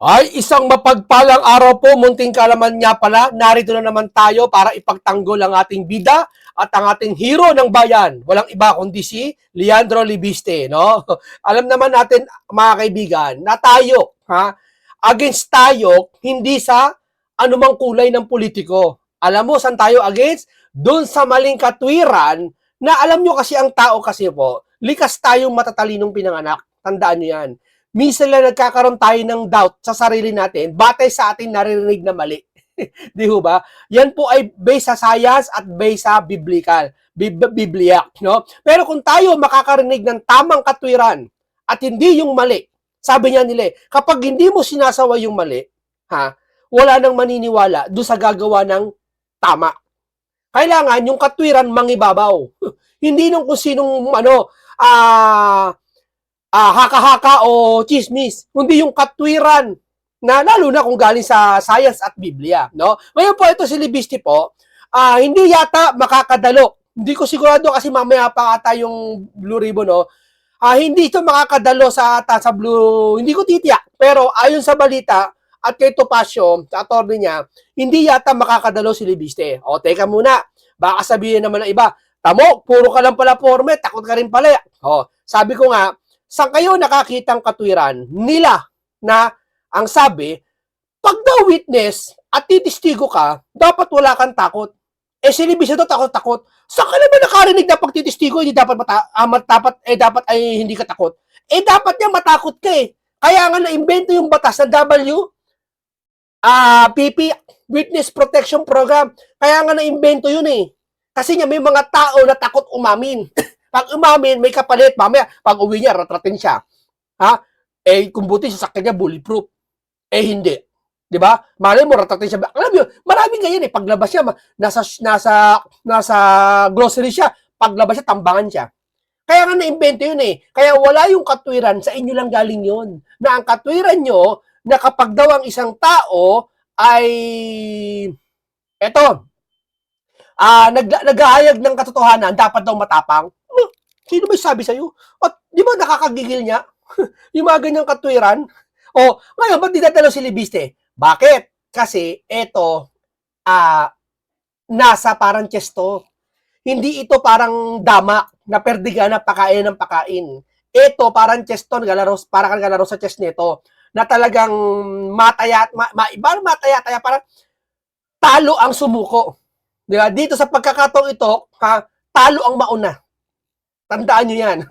Ay, isang mapagpalang araw po, munting kalaman nga pala, narito na naman tayo para ipagtanggol ang ating bida at ang ating hero ng bayan. Walang iba kundi si Leandro Libiste, no? Alam naman natin, mga kaibigan, na tayo, against tayo, hindi sa anumang kulay ng politiko. Alam mo, saan tayo against? Doon sa maling katwiran na alam nyo kasi ang tao kasi po, likas tayong matatalinong pinanganak. Tandaan nyo yan. Minsan lang nagkakaroon tayo ng doubt sa sarili natin batay sa ating naririnig na mali. Di ba? Yan po ay based sa science at based sa biblical, Biblia, no? Pero kung tayo makakarinig ng tamang katwiran at hindi yung mali, sabi niya nila, kapag hindi mo sinasawa yung mali, wala nang maniniwala doon sa gagawa ng tama. Kailangan yung katwiran mangibabaw. Hindi nung kung sinong haka-haka o chismis, kundi yung katwiran na lalo na kung galing sa science at Biblia, no? Ngayon po ito si Libiste po, hindi yata makakadalo. Hindi ko sigurado kasi mamaya pa ata yung Blue Ribbon, no? Hindi ito makakadalo sa Blue, hindi ko titiyak. Pero ayon sa balita at kay Topacio, sa attorney niya, hindi yata makakadalo si Libiste. O, teka muna. Baka sabihin naman ng iba, tamo, puro ka lang pala forme, takot ka rin pala. O, sabi ko nga, saan kayo nakakitang katwiran nila na ang sabi, pag daw witness at titistigo ka, dapat wala kang takot. Eh, si Libiste daw takot-takot. Saan ka naman nakarinig na pag titistigo, hindi dapat dapat ay hindi ka takot? Eh, dapat niya matakot ka eh. Kaya nga na-invento yung batas ng PP, Witness Protection Program. Kaya nga na-invento yun eh. Kasi niya may mga tao na takot umamin. Pag umamin, may kapalit. Mamaya, pag uwi niya, ratratin siya. Eh, kung buti, sasakyan niya bulletproof. Eh, hindi. Diba? Malay mo, ratratin siya. Alam mo, maraming ganyan eh. Paglabas siya, nasa grocery siya. Paglabas siya, tambangan siya. Kaya nga na-invento yun eh. Kaya wala yung katwiran, sa inyo lang galing yun. Na ang katwiran nyo, na kapag daw ang isang tao ay naghahayag ng katotohanan, dapat daw matapang. Sino may sabi sa'yo? At di ba nakakagigil niya? Yung mga ganyang katwiran. O, ngayon, ba't dinadalo si Libiste? Bakit? Kasi, nasa parang chesto. Hindi ito parang dama na perdiga na pakain ng pakain. Ito parang chesto, parang galaro sa chest nito na talagang mataya, parang talo ang sumuko. Diba? Dito sa pagkakataong ito, talo ang mauna. Tandaan nyo yan.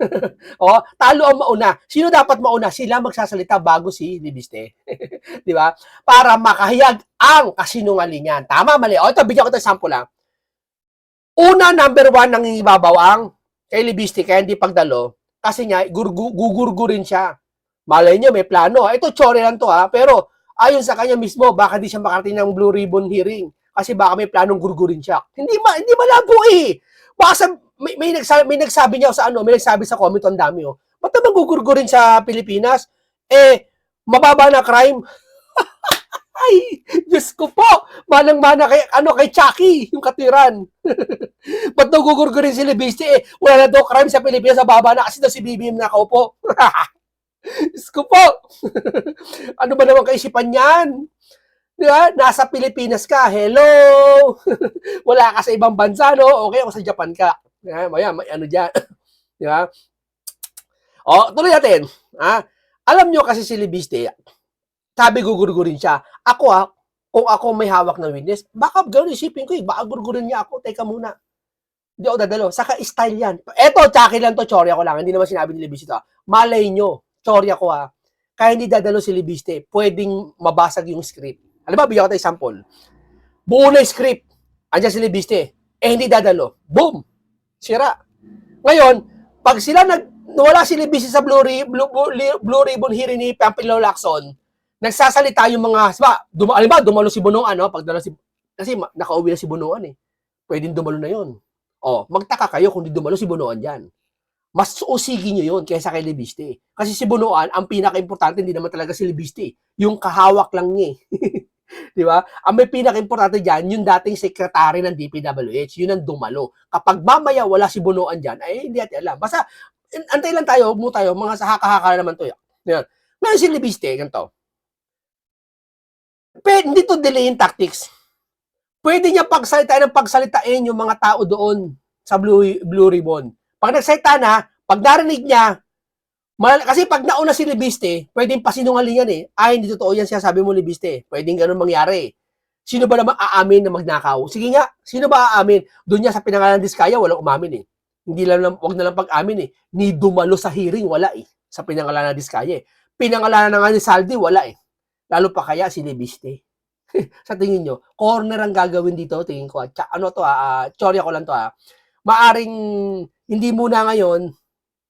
Talo ang mauna. Sino dapat mauna? Sila magsasalita bago si Libiste. Di ba? Para makahayag ang kasinungalingan. Tama, mali. Ito, bigyan ko ito sample lang. Una, number one, nangingibabaw ang kay Libiste, kaya hindi pagdalo. Kasi nga, gugurgurin siya. Malay niya, may plano. Ito, chore lang to Pero, ayon sa kanya mismo, baka di siya makarating ng Blue Ribbon hearing. Kasi baka may planong gurgurin siya. Hindi malabo eh. Baka may nagsabi niya may nagsabi sa comment, ang dami Ba't naman gugurgurin sa Pilipinas? Mababa na crime. Ay, Diyos ko po. Manang-mana kay Chucky, yung katiran. Ba't daw gugurgurin si Libiste wala na daw crime sa Pilipinas, sa baba na kasi daw si BBM nakaupo. Diyos ko po. Ano ba naman kaisipan yan? Diba? Nasa Pilipinas ka. Hello! Wala ka sa ibang bansa, no? Okay, ako sa Japan ka. Maya, may ano dyan. Diba? Tuloy natin. Alam nyo kasi si Libiste, sabi gugurgurin siya. Kung ako may hawak na witness, baka gano'n isipin ko baka gurgurin niya ako. Teka muna. Hindi ako dadalo. Saka style yan. Eto, Chucky lang to, chorya ko lang. Hindi naman sinabi ni Libiste ito. Malay nyo. Chorya ko Kaya hindi dadalo si Libiste, pwedeng mabasag yung script. Alam ba, bigyan ko tayo sample. Buo na yung script. Andiyan si Libiste. Hindi dadalo. Boom! Sira. Ngayon, pag sila wala si Libiste sa Blue Ribbon hearing ni Pampilo Lacson, nagsasalita yung mga, dumalo si Bonoan, kasi nakauwi na si Bonoan Pwedeng dumalo na yon. Magtaka kayo kung di dumalo si Bonoan dyan. Mas usigin nyo yun kaysa kay Libiste. Kasi si Bonoan, ang pinaka-importante, hindi naman talaga si Libiste. Yung kahawak lang niya Di ba? Ang may pinaka-importante dyan, yung dating sekretary ng DPWH, yun ang dumalo. Kapag mamaya wala si Bonoan dyan, hindi natin alam. Basta, antay lang tayo, mga sa haka-haka naman to. Yan. Ngayon si Libiste, ganito. Hindi to delaying tactics. Pwede niya pagsalitain yung mga tao doon sa Blue Ribbon. Pag nagsalita na, pag narinig niya, kasi pag nauna si Libiste, pwedeng pasinungalingan eh. Ay, hindi totoo yan sabi mo, Libiste. Pwedeng ganun mangyari. Sino ba naman aamin na magnakaw? Sige nga, sino ba aamin? Doon niya sa pinangalan ng Diskaya, walang umamin eh. Hindi lang, wag na lang pag-amin eh. Ni dumalo sa hearing, wala eh. Sa pinangalan ng Diskaya eh. Pinangalanan na nga ni Saldi, wala eh. Lalo pa kaya si Libiste. Sa tingin nyo, corner ang gagawin dito, tingin ko. Ano to chorya ko lang to Maaring hindi muna ngayon,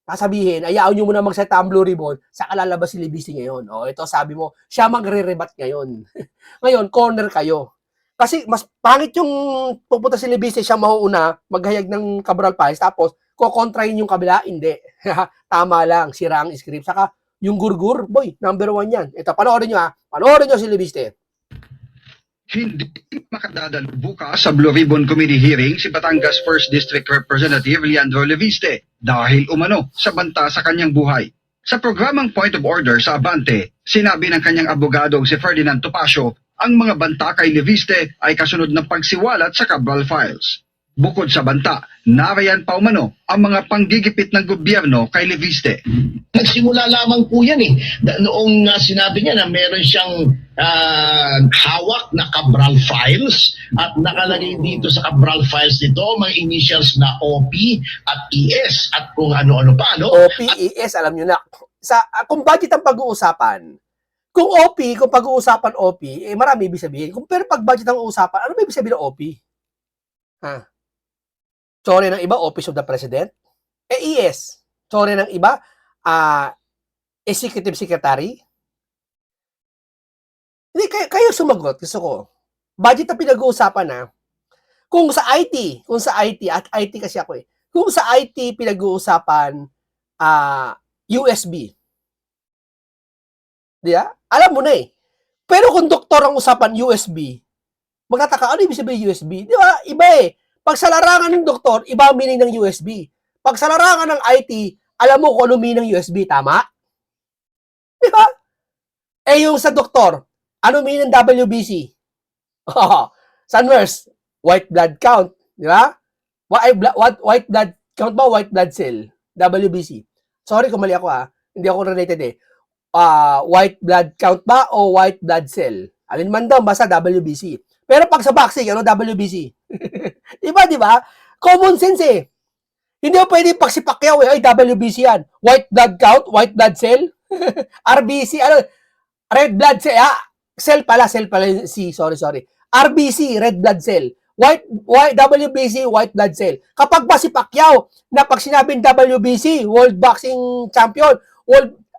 sasabihin, ayaw nyo muna mag-set ang Blue Ribbon, saka lalabas si Libiste ngayon. O, ito sabi mo, siya magre-rebat ngayon. Ngayon, corner kayo. Kasi mas pangit yung pupunta si Libiste, siya mauuna, maghayag ng Cabral Pais, tapos kukontrahin yung kabila, hindi. Tama lang, sira ang script. Saka, yung gurgur, boy, number 1 yan. Ito, panoorin nyo panoorin nyo si Libiste. Hindi makadadalo bukas sa Blue Ribbon Committee hearing si Batangas 1st District Representative Leandro Leviste dahil umano sa banta sa kanyang buhay. Sa programang Point of Order sa Abante, sinabi ng kanyang abogadong si Ferdinand Topacio ang mga banta kay Leviste ay kasunod ng pagsiwalat sa Cabral Files. Bukod sa banta, narayan pa umano ang mga panggigipit ng gobyerno kay Leviste. Nagsimula lamang po yan noong sinabi niya na meron siyang hawak na Cabral Files at nakalagay dito sa Cabral Files nito mga initials na OP at ES at kung ano-ano pa. No? OP, ES, alam nyo na. Kung budget ang pag-uusapan, kung pag-uusapan OP, marami ibig sabihin. Pero pag budget ang uusapan, ano ba ibig sabihin ng OP? Sorry ng iba, Office of the President. ES. Sorry ng iba, Executive Secretary. Hindi, kayo sumagot. Gusto ko. Budget na pinag-uusapan Kung sa IT, at IT kasi ako Kung sa IT pinag-uusapan, USB. Di ba? Alam mo na Pero kung doktor ang usapan USB, magtataka, ano ibig sabihin USB? Di ba? Iba Pag sa larangan ng doktor, iba ang meaning ng USB. Pag sa larangan ng IT, alam mo kung ano meaning ng USB, tama? Di ba? Yung sa doktor, ano meaning ng WBC? Sa nurse, white blood count. Di ba? White blood count ba? White blood cell. WBC. Sorry kung mali ako Hindi ako related white blood count ba o white blood cell? Alin man daw, basta WBC. Pero pag sa vaccine, ano WBC? Diba? Common sense Hindi mo pwede pag si Pacquiao ay WBC yan. White blood count, white blood cell, RBC, red blood cell, cell pala sorry. RBC, red blood cell. WBC, white blood cell. Kapag ba si Pacquiao, na pag sinabing WBC, World Boxing Champion,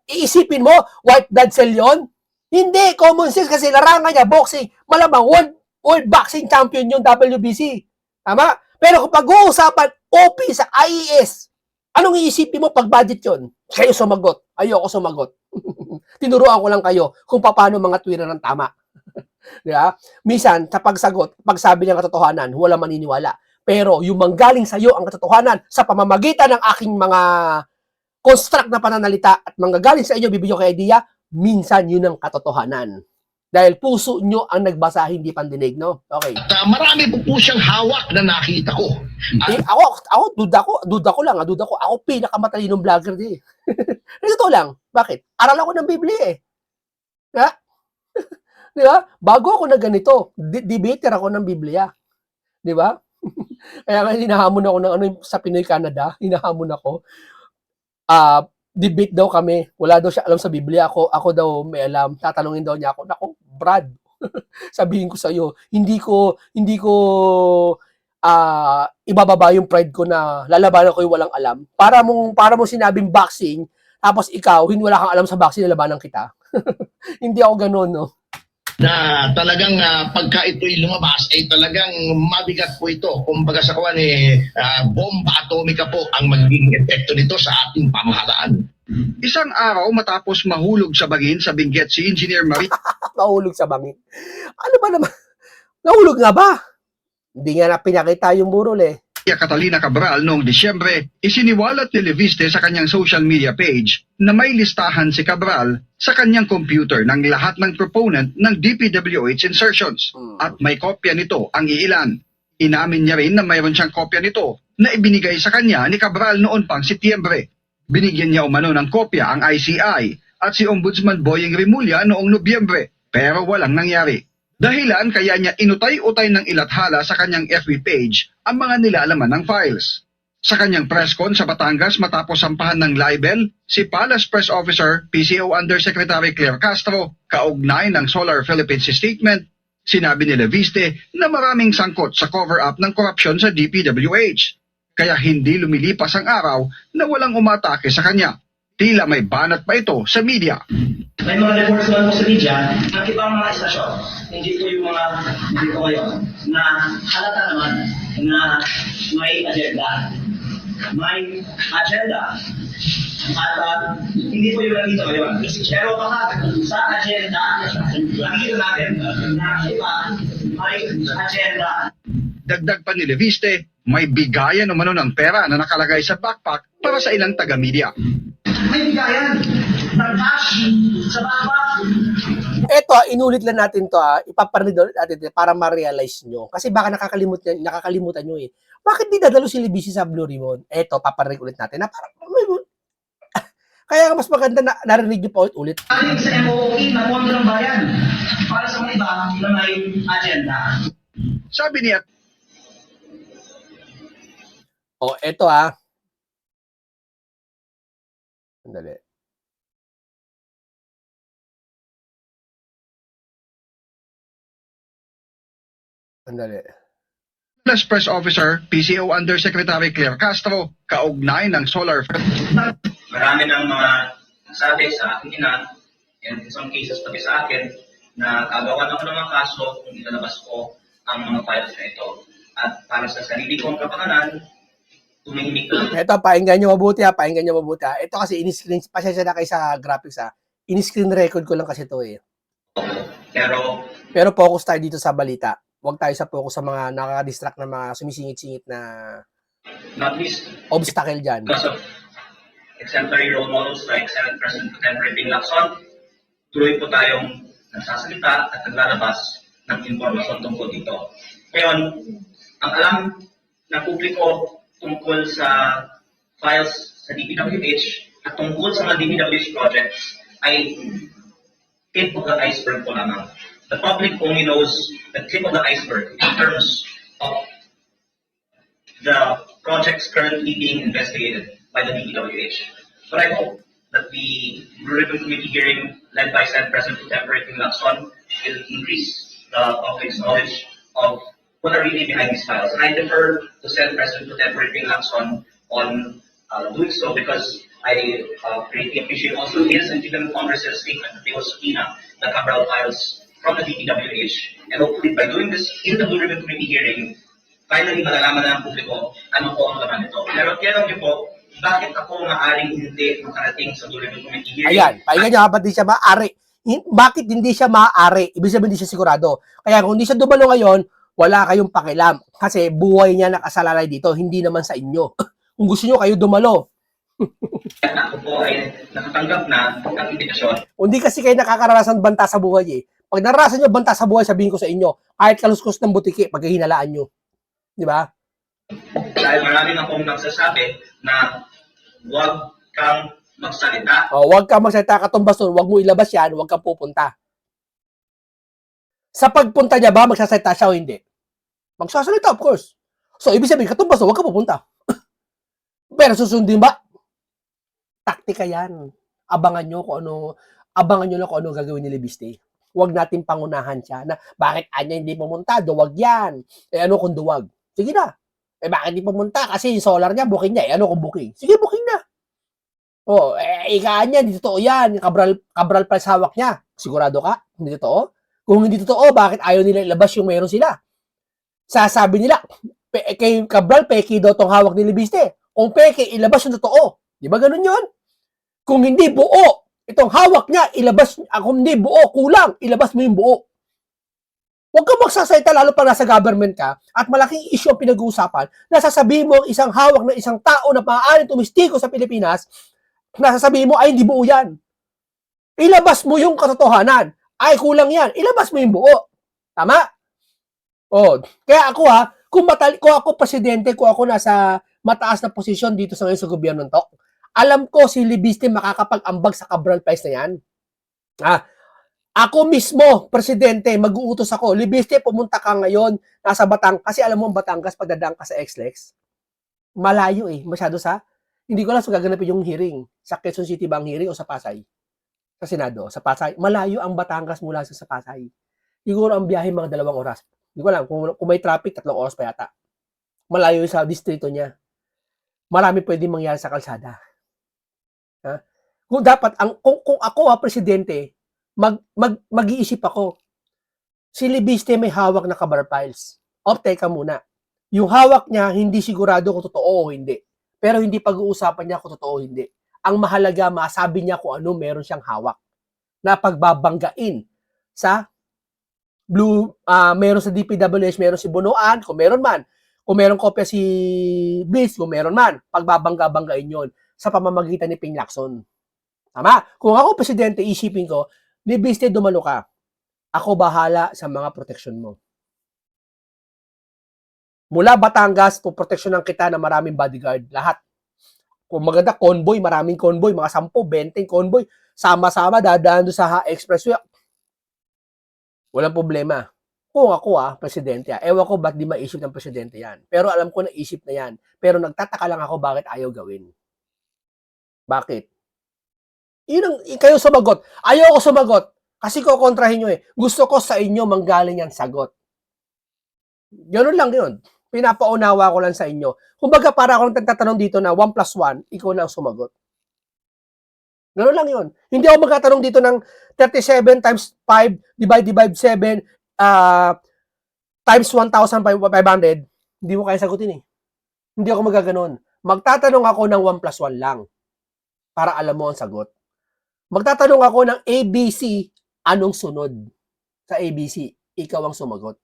iisipin mo, white blood cell yon? Hindi, common sense kasi larangan niya, boxing, malamang World Boxing Champion yung WBC. Tama? Pero kung pag-uusapan OP sa IES, anong iisipin mo pag budget yon? Kayo sumagot. Ayoko sumagot. Tinuruan ko lang kayo kung paano mga tuwira ng tama. Diba? Minsan, sa pagsagot, pag sabi ng katotohanan, wala maniniwala. Pero yung manggaling sa iyo ang katotohanan sa pamamagitan ng aking mga construct na pananalita at manggagaling sa inyo, bibigyan ko idea, minsan yun ang katotohanan. Dahil puso nyo ang nagbasa, hindi pandinig, no? Okay. At marami po siyang hawak na nakita ko. Ako, duda ko lang. Ako pinakamatalinong vlogger din. Ito lang. Bakit? Aral ako ng Biblia Ha? Di ba? Bago ako na ganito, debater ako ng Biblia. Di ba? Kaya nga hinahamon ako ng sa Pinoy Canada. Hinahamon ako. Debate daw kami. Wala daw siya alam sa Biblia. Ako daw may alam. Tatanungin daw niya ako. Nako, Brad. Sabihin ko sa iyo, hindi ko ibababa yung pride ko na lalabanan ko yung walang alam. Para mo sinabing boxing, tapos ikaw, hindi wala kang alam sa boxing, lalabanan kita. Hindi ako ganoon, no? Na talagang pagka ito'y lumabas ay talagang mabigat po ito. Kumbaga sa kawan bomba atomika po ang magiging epekto nito sa ating pamahalaan. Isang araw matapos mahulog sa bangin sa Benguet si Engineer Marie. Mahulog sa bangin. Ano ba naman? Nahulog nga ba? Hindi nga na pinakita yung burol Catalina Cabral noong Disyembre, isiniwalat ni Leviste sa kanyang social media page na may listahan si Cabral sa kanyang computer ng lahat ng proponent ng DPWH insertions at may kopya nito ang iilan. Inamin niya rin na mayroon siyang kopya nito na ibinigay sa kanya ni Cabral noon pang Setyembre. Binigyan niya umano ng kopya ang ICI at si Ombudsman Boyeng Rimulya noong Nobyembre pero walang nangyari. Dahilan kaya niya inutay-utay ng ilathala sa kanyang FB page ang mga nilalaman ng files. Sa kanyang press con sa Batangas matapos sampahan ng libel, si Palace Press Officer PCO Undersecretary Claire Castro, kaugnay ng Solar Philippines statement, sinabi ni Leviste na maraming sangkot sa cover-up ng korupsyon sa DPWH. Kaya hindi lumilipas ang araw na walang umatake sa kanya. Tila may banat pa ito sa media. May mga reports naman po sa media ng ibang mga istasyon, hindi po yung mga dito ngayon, na halata naman na may agenda. May agenda. At hindi po yung nandito ngayon. Pero baka sa agenda, nakikita natin na iba may agenda. Dagdag pa ni Leviste, may bigayan umano ng pera na nakalagay sa backpack para sa ilang taga-media. May bigayan ng cash sa backpack. Eto, inulit lang natin to ipaparinig ulit natin para ma-realize nyo. Kasi baka nakakalimutan nyo eh. Bakit di dadalo si Libisi sa Blue Ribbon? Eto, paparinig ulit natin na parang kaya mas maganda na narinig nyo pa ulit. Aling sa MOE na pondo ng bayan para sa mga iba na may agenda. Sabi niya, Eto Sandali. Palace Press Officer PCO Undersecretary Claire Castro, kaugnay ng Solar Marami ng mga sabi sa akin ina, and in some cases pati sa akin, na kagawan ako ng mga kaso kung ilalabas ko ang mga files na ito. At para sa sarili kong kapakanan, tumihimik ko. Ito, pakinggan nyo mabuti pakinggan nyo mabuti Ito kasi in-screen, pasensya na kayo sa graphics in-screen record ko lang kasi ito eh. Pero focus tayo dito sa balita. Huwag tayo sa focus sa mga nakaka-distract na mga sumisingit-singit na not least obstacle dyan. because of exemplary role models like Senate President Contemporary Ping Lacson, tuloy po tayong nagsasalita at naglalabas ng impormasyon tungkol dito. Ngayon, ang alam ng publiko tungkol sa files sa DPWH at tungkol sa mga DPWH projects ay tip of the iceberg po lamang. The public only knows the tip of the iceberg in terms of the projects currently being investigated by the DPWH. But I hope that the Blue Ribbon Committee hearing led by Senate President Contemporary Ping Lacson will increase the public's knowledge of what are really behind these files. And I defer to Senate President Contemporary Ping Lacson on doing so because I greatly appreciate also his and even Congress's statement that they will subpoena the Cabral files from the DPWH. And hopefully by doing this in the Blue Ribbon Committee hearing, finally malalaman na ng publiko ano po ang laman nito. Pero tinanong niyo po, bakit ako maaaring hindi makarating sa Blue Ribbon Committee hearing? Ayan, pakinggan nyo ba't di siya maaari? Bakit hindi siya maaari? Ibig sabihin hindi siya sigurado. Kaya kung hindi siya dumalo ngayon, wala kayong pakialam. Kasi buhay niya nakasalalay dito, hindi naman sa inyo. Kung gusto nyo, kayo dumalo. Ako po ay nakatanggap na ng imbitasyon. Hindi kasi kayo nakakarasan banta sa buhay eh. Pag naranasan nyo banta sa buhay, sabihin ko sa inyo, kahit kaluskos ng butiki, pagkahinalaan nyo. Di ba? Dahil marami na akong nagsasabi na huwag kang magsalita. Huwag kang magsalita katumbas nun, huwag mo ilabas yan, huwag kang pupunta. Sa pagpunta niya ba, magsasalita siya o hindi? Magsasalita, of course. So, ibig sabihin, katumbas nun, huwag kang pupunta. Pero susundin ba? Taktika yan. Abangan nyo lang kung ano gagawin ni Libiste. Huwag natin pangunahan siya na bakit anya hindi pumunta, duwag yan. Ano kung duwag? Sige na. Bakit hindi pumunta? Kasi yung solar niya, booking niya. Ano kung booking? Sige, booking na. Ikaan niya, hindi totoo yan. Cabral pa sa hawak niya. Sigurado ka? Hindi totoo? Kung hindi totoo, bakit ayaw nila ilabas yung meron sila? Sasabi nila, kay Cabral, peki daw tong hawak ni Libiste. Kung peki, ilabas yung totoo. Di ba ganun yun? Kung hindi buo, itong hawak niya, ilabas, kung hindi buo, kulang, ilabas mo yung buo. Huwag kang magsasalita lalo pa nasa government ka at malaking issue ang pinag-uusapan na sasabihin mo ang isang hawak ng isang tao na maaaring tumistiko sa Pilipinas na sasabihin mo ay hindi buo yan. Ilabas mo yung katotohanan. Ay, kulang yan. Ilabas mo yung buo. Tama? Oh, kaya ako kung ako presidente, kung ako nasa mataas na posisyon dito sa ngayon sa gobyerno to, alam ko si Libiste makakapag-ambag sa Cabral Files na yan. Ako mismo, presidente, mag-uutos ako. Libiste, pumunta ka ngayon, nasa Batangas. Kasi alam mo, ang Batangas, pagdadaan ka sa XLEX, malayo masyado hindi ko lang gaganapin yung hearing. Sa Quezon City ba ang hearing o sa Pasay? Sa Senado, sa Pasay. Malayo ang Batangas mula sa Pasay. Siguro ang biyahe mga 2 oras. Hindi ko alam, kung may traffic, 3 oras pa yata. Malayo sa distrito niya. Marami pwedeng mangyari sa kalsada. Kung dapat, kung ako presidente, mag-iisip ako. Si Libiste may hawak na Cabral Files. Teka muna. Yung hawak niya, hindi sigurado kung totoo o hindi. Pero hindi pag-uusapan niya kung totoo o hindi. Ang mahalaga, masabi niya kung ano meron siyang hawak na pagbabanggain sa meron sa DPWH, meron si Bunuan, kung meron man. Kung meron kopya si Bliss, kung meron man. Pagbabangga-banggain yon sa pamamagitan ni Ping Lacson. Tama? Kung ako presidente, isipin ko, Libiste, dumalo ka. Ako bahala sa mga proteksyon mo. Mula Batangas, puproteksyonan kita na maraming bodyguard. Lahat. Kung maganda, convoy, maraming convoy, mga 10, 20 convoy. Sama-sama, dadaan doon sa expressway. Walang problema. Kung ako presidente, ewan ko ba't di maisip ng presidente yan. Pero alam ko na isip na yan. Pero nagtataka lang ako bakit ayaw gawin. Bakit? Kayo sumagot. Ayaw ko sumagot. Kasi ko kontrahin nyo Gusto ko sa inyo manggaling ang sagot. Ganun lang yun. Pinapaunawa ko lang sa inyo. Kumbaga para akong tatanong dito na 1 plus 1, ikaw na ang sumagot. Ganun lang yun. Hindi ako magkatanong dito ng 37 times 5 divide 7 times 1,500. Hindi mo kaya sagutin Hindi ako magaganon. Magtatanong ako ng 1 plus 1 lang para alam mo ang sagot. Magtatanong ako ng ABC, anong sunod? Sa ABC, ikaw ang sumagot.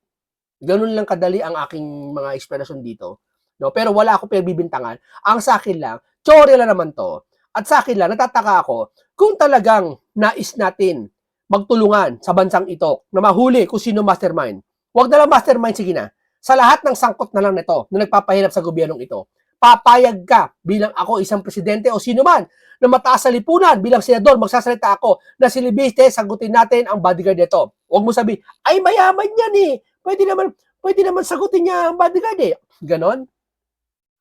Ganun lang kadali ang aking mga explanation dito. No? Pero wala ako pinagbibintangan. Ang sa akin lang, teorya lang naman to. At sa akin lang, natataka ako, kung talagang nais natin magtulungan sa bansang ito na mahuli kung sino mastermind. Huwag na lang mastermind, sige na. Sa lahat ng sangkot na lang nito na nagpapahirap sa gobyernong ito, papayag ka bilang ako isang presidente o sino man na mataas sa lipunan bilang senador, magsasalita ako na si Libiste, sagutin natin ang bodyguard nito. Huwag mo sabihin, ay mayaman yan Pwede naman sagutin niya ang bodyguard Ganon?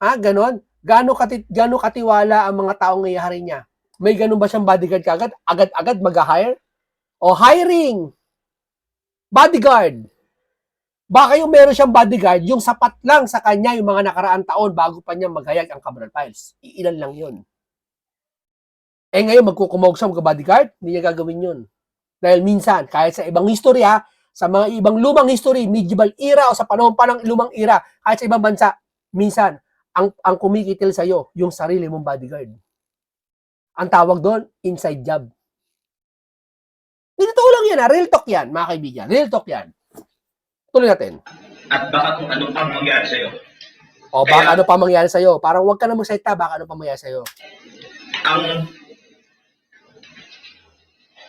Ganon? Gano'ng katiwala ang mga taong ngayari niya? May ganon ba siyang bodyguard kagad? Agad-agad mag-hire? O hiring? Bodyguard. Baka yung meron siyang bodyguard, yung sapat lang sa kanya yung mga nakaraang taon bago pa niya maghayag ang Cabral Files. Ilan lang yun. Ngayon, magkukumog siya mag-bodyguard, hindi niya gagawin yun. Dahil minsan, kahit sa ibang historya, sa mga ibang lumang history, medieval era o sa panahon pa ng lumang era, kahit sa ibang bansa, minsan, ang kumikitil sa'yo, yung sarili mong bodyguard. Ang tawag doon, inside job. Dito lang yan, real talk yan, mga kaibigan. Real talk yan. Tuloy natin. At baka kung anong pang mangyari sa'yo. Baka ano pa mangyari sa'yo. Parang huwag ka na magsalita, baka ano pa mangyari sa'yo. Ang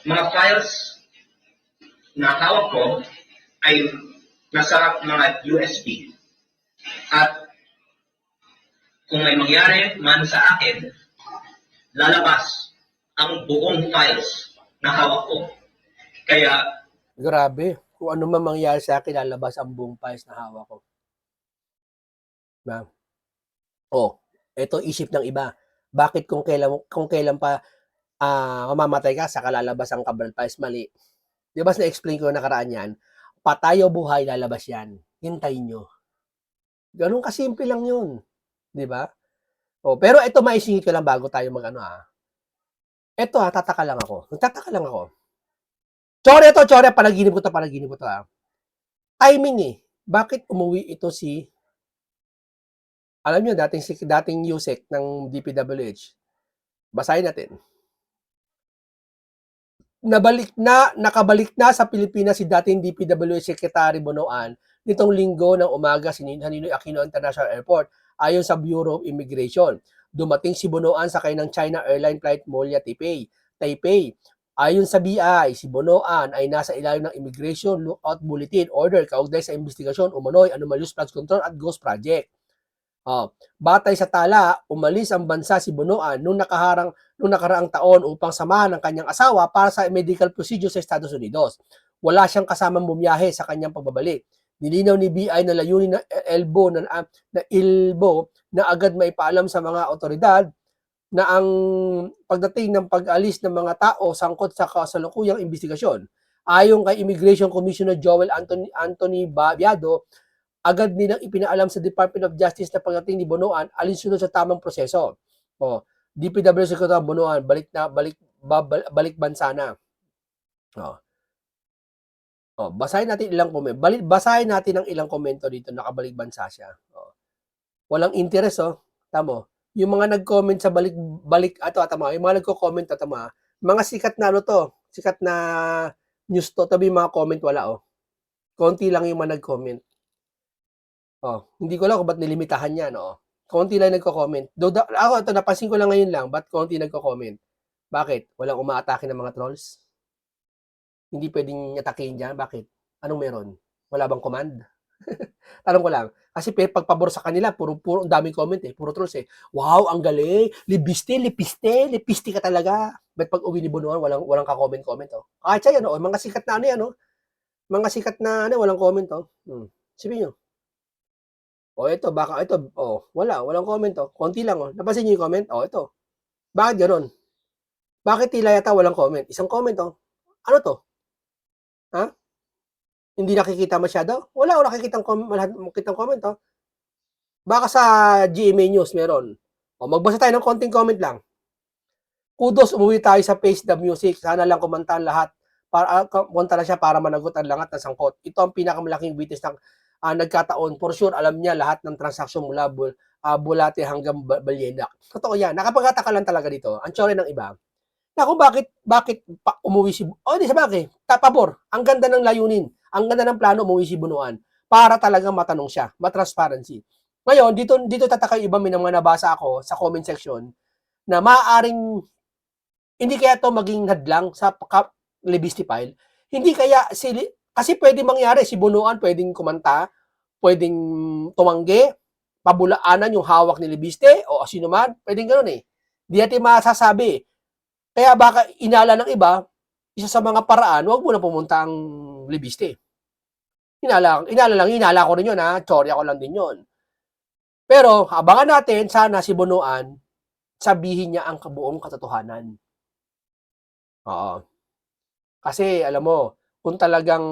mga files na hawak ko ay nasa mga USB. At kung may mangyari man sa akin, lalabas ang buong files na hawak ko. Kaya, grabe. Kung ano man mangyari sa akin, lalabas ang buong files na hawak ko. Ito isip ng iba. Bakit kung kailan pa mamamatay ka, saka lalabas ang Cabral Files? Mali. Di ba na-explain ko nakaraan yan? Patay o buhay, lalabas yan. Hintayin nyo. Ganun kasimple lang yun. Di ba? Pero ito maisingit ko lang bago tayo mag-ano Ito tataka lang ako. Nagtataka lang ako. Chore, panaginip ko to Timing Bakit umuwi ito alam nyo, dating USEC ng DPWH. Basahin natin. nakabalik na sa Pilipinas si dating DPWH Secretary Bonoan nitong linggo ng umaga sa Ninoy Aquino International Airport ayon sa Bureau of Immigration. Dumating si Bonoan sakay ng China Airline Flight Molia Taipei. Ayon sa BI, si Bonoan ay nasa ilalim ng Immigration Lookout Bulletin Order kaugnay sa investigasyon umano'y anomalous flood control at ghost project. Batay sa tala, umalis ang bansa si Bonoan nung nakaraang taon upang samahan ang kanyang asawa para sa medical procedure sa Estados Unidos. Wala siyang kasamang bumiyahe sa kanyang pagbabalik. Nilinaw ni BI na layunin ng ILBO na agad maipaalam sa mga otoridad na ang pagdating ng pag-alis ng mga tao sangkot sa kasalukuyang investigasyon. Ayon kay Immigration Commissioner Joel Anthony Biado, agad nilang ipinaalam sa Department of Justice na pagdating ni Bonoan alinsunod sa tamang proseso. DPW Secretary Bonoan, balik bansa na. Basahin natin ilang comment. Basahin natin ang ilang komento dito, nakabalik bansa siya. Walang interest, tamo. Yung mga nag-comment sa balik tama, yung mga nagko-comment tama, mga sikat na sikat na news to, tabi mga comment wala konti lang yung mga nag-comment. Hindi ko lang kung ba't nilimitahan yan, konti lang nagko-comment. Ako ito napansin ko lang ngayon lang, ba't konti nagko-comment? Bakit? Walang umaatake ng mga trolls? Hindi pwedeng atakein dyan? Bakit? Anong meron? Wala bang command? Tanong ko lang. Kasi pagpabor sa kanila, puro ang daming comment puro trolls Wow, ang galing. Lipiste ka talaga. But pag uwi ni Bonoan, walang ka-comment. Kahit siya yan, mga sikat na mga sikat na walang comment Sabihin nyo. Walang comment Konti lang Napansin niyo yung comment? Ito. Bakit ganoon? Bakit tila yata walang comment? Isang comment Ano to? Ha? Hindi nakikita masyado? Wala nakikitang comment Baka sa GMA News meron. Magbasa tayo ng konting comment lang. Kudos, umuwi tayo sa Face the Music. Sana lang kumantahan lahat. Kumanta na siya para managot ang langat ng sangkot. Ito ang pinakamalaking witness ng nagkataon. For sure, alam niya lahat ng transaksyon mula Bulate hanggang Balyenak. Totoo yan. Nakapagkataka lang talaga dito. Ang tsore ng iba. Na kung bakit umuwi si di sa bagay. Pabor. Ang ganda ng layunin. Ang ganda ng plano umuwi si Bonoan para talagang matanong siya. Matransparency. Ngayon, dito tataka iba may mga nabasa ako sa comment section na maaaring hindi kaya to maging hadlang sa Libiste file. Hindi kaya kasi pwede mangyari si Bonoan pwedeng kumanta, pwedeng tumanggi, pabulaanan yung hawak ni Libiste o sino man, pwedeng ganoon Di natin masasabi. Kaya baka inala ng iba, isa sa mga paraan, wag mo na pumunta ang Libiste. Inala ko rin yun Chorya ko lang din yun. Pero abangan natin, sana si Bonoan, sabihin niya ang kabuong katotohanan. Kasi alam mo, kung talagang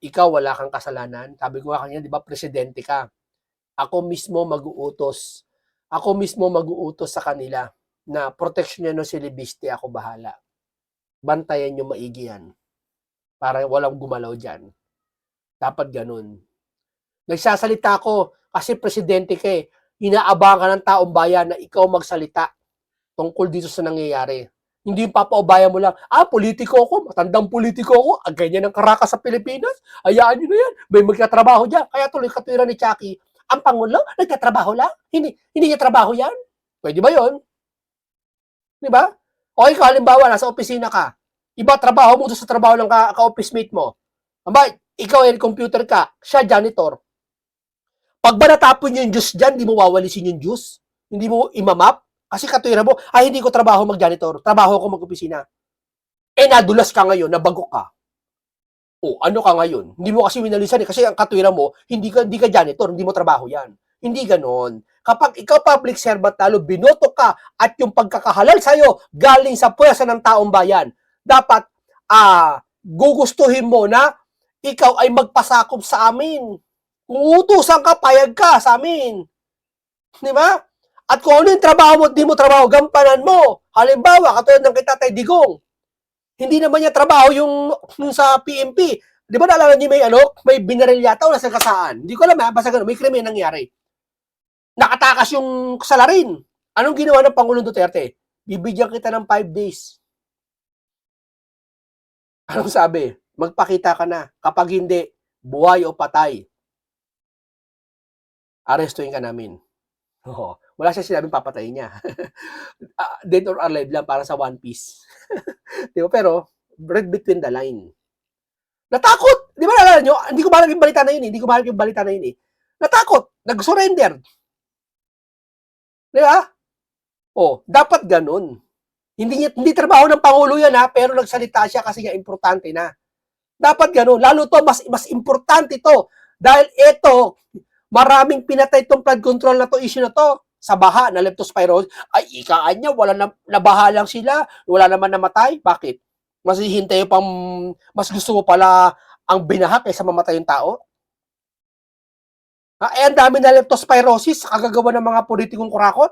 ikaw wala kang kasalanan, sabi ko nga kanya, di ba, presidente ka. Ako mismo mag-uutos sa kanila na proteksyon nyo si Libiste, ako bahala. Bantayan nyo maigi yan. Para walang gumalaw dyan. Dapat ganun. Nagsasalita ako kasi presidente ka Inaabangan ka ng taong bayan na ikaw magsalita tungkol dito sa nangyayari. Hindi yung papaubayan mo lang, politiko ako, matandang politiko ako, ganyan ang karakas sa Pilipinas, hayaan nyo na yan, may magkatrabaho dyan. Kaya tuloy katwiran ni Chucky, ang Pangulo, nagkatrabaho lang? Hindi niya trabaho yan? Pwede ba yun? Di ba? O ikaw, halimbawa, nasa opisina ka, iba trabaho mo sa trabaho ng ka-office mate mo. Ikaw computer ka, siya janitor. Pag ba natapon yung juice dyan, di mo wawalisin yung juice? Hindi mo imamap? Kasi katwira mo, hindi ko trabaho mag-janitor. Trabaho ko mag-opisina. Nadulas ka ngayon, nabagok ka. Ano ka ngayon? Hindi mo kasi winalisan kasi ang katwira mo, hindi ka janitor, hindi mo trabaho yan. Hindi ganon. Kapag ikaw public servant talo, binoto ka at yung pagkakahalal sa'yo galing sa puwersa ng taong bayan, dapat gugustuhin mo na ikaw ay magpasakop sa amin. Kung utusan ka, payag ka sa amin. Di ba? At kung ano yung trabaho mo, di mo trabaho, gampanan mo. Halimbawa, katulad ng kay Tatay Digong. Hindi naman niya trabaho yung sa PMP. Di ba naalala niyo may binaril yata o nasa kasaan? Hindi ko alam basta ganun, may krimen nangyari. Nakatakas yung salarin. Anong ginawa ng Pangulong Duterte? Bibigyan kita ng 5 days. Anong sabi? Magpakita ka na. Kapag hindi, buhay o patay, arestuhin ka namin. Oo. Wala siya sinabing papatayin niya. Dead or alive lang, para sa One Piece. Di ba? Pero, read between the line. Natakot! Di ba nalala nyo? Hindi ko mahalap yung balita na yun. Hindi ko mahalap yung balita na yun. Natakot! Nag-surrender. Di ba? Dapat ganun. Hindi trabaho ng Pangulo yan, ha, pero nagsalita siya kasi nga importante na. Dapat ganun. Lalo to, mas importante to. Dahil ito, maraming pinatay itong flood control na to, issue na to. Sa baha na leptospirosis, ay ikaan niya, wala na, nabaha lang sila, wala naman namatay. Bakit? Mas hihintay pang, mas gusto mo pala ang binaha kaysa mamatay yung tao? Ang dami na leptospirosis, kagagawa ng mga politikong kurakot.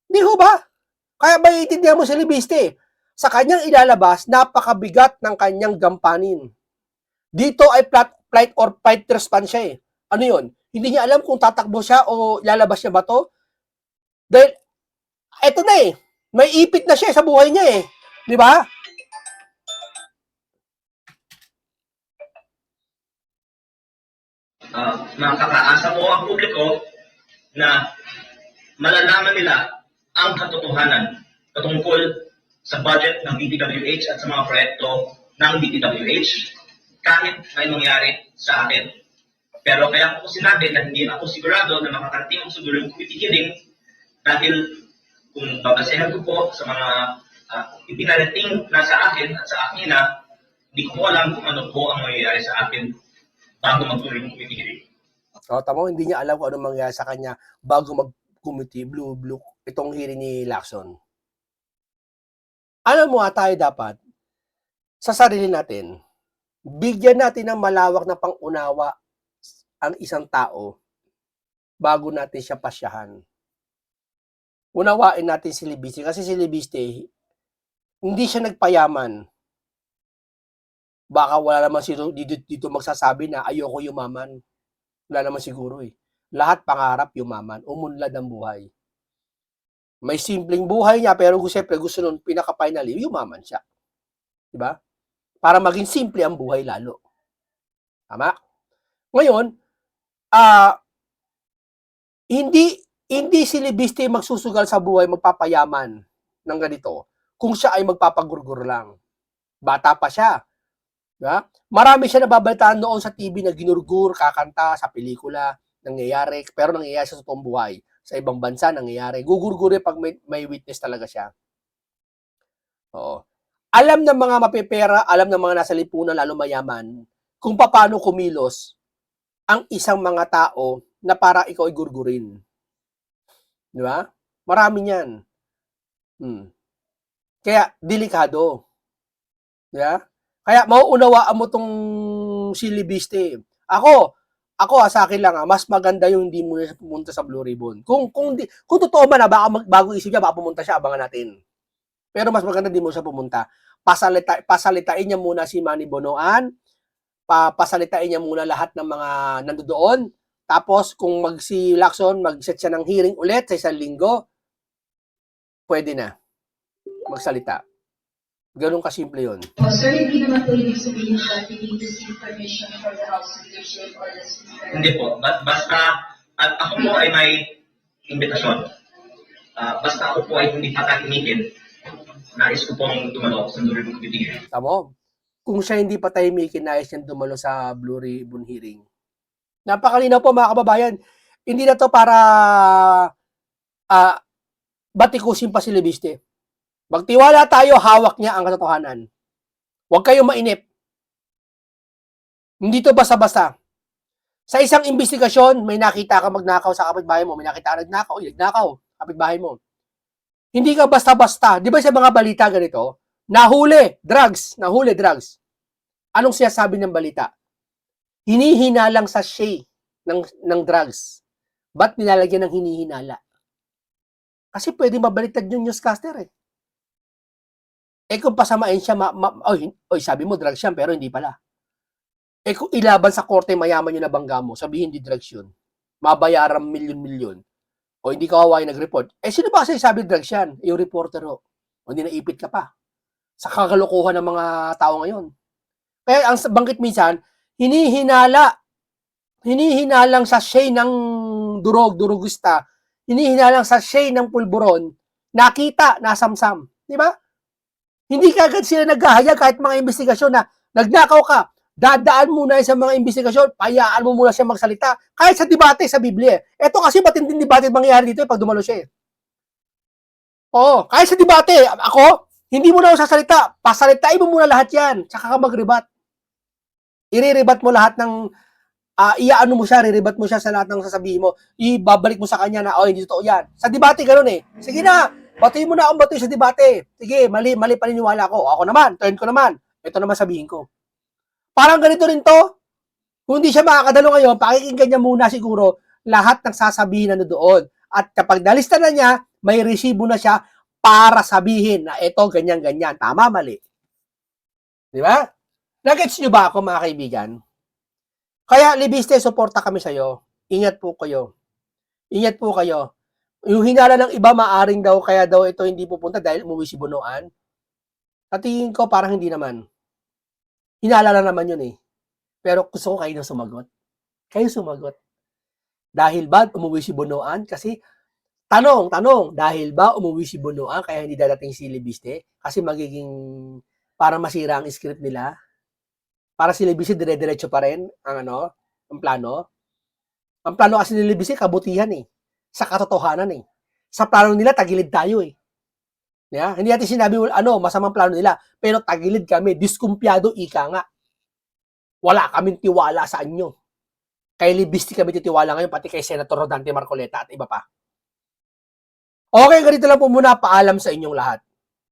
Di ho ba? Kaya maiintindihan mo si Libiste. Sa kanyang ilalabas, napakabigat ng kanyang gampanin. Dito ay flight or fight response siya eh. Ano yun? Hindi niya alam kung tatakbo siya o ilalabas niya ba to. Dahil, eto na eh. May ipit na siya sa buhay niya eh. Di ba? Makakaasa po ang publiko na malalaman nila ang katotohanan patungkol sa budget ng DPWH at sa mga proyekto ng DPWH kahit may nangyari sa akin. Pero kaya ko sinabi na hindi ako sigurado na makakarating ang sugulong committee hearing dahil kung babasehan ko po sa mga ipinarating na sa akin at sa akin na hindi ko alam kung ano po ang mangyayari sa akin bago magtuloy ng committee hearing. Tama, hindi niya alam kung ano mangyayari sa kanya bago mag-committee, blue, itong hearing ni Lacson. Alam mo, tayo dapat, sa sarili natin, bigyan natin ng malawak na pangunawa ang isang tao bago natin siya pasyahan. Unawain natin si Libiste kasi si Libiste, hindi siya nagpayaman. Baka wala naman dito magsasabi na ayoko yumaman. Wala naman siguro eh. Lahat pangarap yumaman, umunlad ang buhay. May simpleng buhay niya pero siyempre gusto nun pinaka-finally, yumaman siya. Diba? Para maging simple ang buhay lalo. Tama? Ngayon, hindi si Libiste magsusugal sa buhay, magpapayaman ng ganito kung siya ay magpapagurgur lang. Bata pa siya. Diba? Marami siya nababalitaan noon sa TV na ginurgur, kakanta sa pelikula, nangyayari, pero nangyayari sa totoong buhay. Sa ibang bansa, nangyayari. Gugurguri pag may witness talaga siya. Oo. Alam ng mga mapipera, alam ng mga nasa lipunan, lalo mayaman, kung paano kumilos ang isang mga tao na para ikaw ay gurgurin. Di ba? Marami niyan. Kaya, delikado. Di ba? Kaya, mauunawaan mo tong si Libiste. Ako, sa akin lang, mas maganda yung hindi mo na pumunta sa Blue Ribbon. Kung totoo man, baka bago isip niya, baka pumunta siya, abangan natin. Pero mas maganda din mo siya pumunta. Pasalitain niya muna si Manny Bonoan, pasalitain niya muna lahat ng mga nandoon. Tapos, kung si Lacson, mag-set siya ng hearing ulit sa isang linggo, pwede na magsalita. Ganun kasimple yun. Sir, hindi naman po ibig sabihin that you need to seek permission for the House leadership or the Speaker. Hindi po. Basta ako po ay may imbitasyon. Basta ako po ay hindi patahimikin. Nais ko pong dumalo sa Blue Ribbon Committee hearing. Tamo. Kung siya hindi patahimikin, nais niyang dumalo sa Blue Ribbon hearing. Napakalinaw po mga kababayan. Hindi na to para batikusin pa si Libiste. Magtiwala tayo, hawak niya ang katotohanan. Huwag kayong mainip. Hindi to basta-basta. Sa isang investigasyon, may nakita ka magnakaw sa kapitbahay mo, may nakita ka nagnakaw, kapitbahay mo. Hindi ka basta-basta. Di ba sa mga balita ganito? Nahuli, drugs. Anong sinasabi ng balita? Hinihinalang sa sachet ng drugs. Ba't nilalagyan ng hinihinala? Kasi pwede mabaliktad yung newscaster eh. Kung pasamain siya, sabi mo drugs yan, pero hindi pala. Kung ilaban sa korte, mayaman yung nabangga mo, sabihin di drugs yun. Mabayaran milyon-milyon. O hindi ka kawain nag-report. Sino ba kasi sabi drugs yan? Yung reporter ho. O hindi naipit ka pa. Sa kakalokohan ng mga tao ngayon. Kaya ang banggit minsan, hinihinalang sa sachet ng durugista, hinihinalang sa sachet ng pulburon, nakita, nasamsam. Di ba? Hindi kagad sila naghahayag kahit mga investigasyon na nagnakaw ka, dadaan muna sa mga investigasyon, payaan mo muna siya magsalita. Kahit sa debate sa Biblia. Ito kasi matinding debate mangyayari dito pag dumalo siya. Oo, kahit sa debate, ako, hindi mo na ako sasalita. Pasalitain mo muna lahat yan. Tsaka ka mag-rebat. I-rebat mo lahat ng, iaano mo siya, re-rebat mo siya sa lahat ng sasabihin mo. Ibabalik mo sa kanya na, oh, hindi totoo yan. Sa debate, ganun eh. Sige na, batuin mo na akong batuin sa debate. Sige, mali paniniwala ko. Ako naman, turn ko naman. Ito naman sabihin ko. Parang ganito rin to. Kung hindi siya makakadalo ngayon, pakikinggan niya muna siguro lahat ng sasabihin na doon. At kapag nalista na niya, may resibo na siya para sabihin na ito, ganyan-ganyan. Tama, mali. Di ba? Nagets nyo ba ako, mga kaibigan? Kaya, Libiste, suporta kami sa'yo. Ingat po kayo. Ingat po kayo. Yung hinala ng iba, maaring daw, kaya daw ito hindi pupunta dahil umuwi si Bunuan. Sa tingin ko, parang hindi naman. Hinala na naman yun eh. Pero gusto ko kayo na sumagot. Kayo sumagot. Dahil ba umuwi si Bunuan? Kasi, tanong, dahil ba umuwi si Bunuan kaya hindi dadating si Libiste? Kasi magiging, para masira ang script nila. Para si Libiste, dire-diretso pa rin ang plano. Ang plano kasi ni Libiste, kabutihan eh. Sa katotohanan eh. Sa plano nila, tagilid tayo eh. Yeah? Hindi natin sinabi, masamang plano nila. Pero tagilid kami, diskumpyado, ika nga. Wala kaming tiwala sa inyo. Kay Libiste kami titiwala ngayon, pati kay Senator Rodante Marcoleta at iba pa. Okay, ganito lang po muna, paalam sa inyong lahat.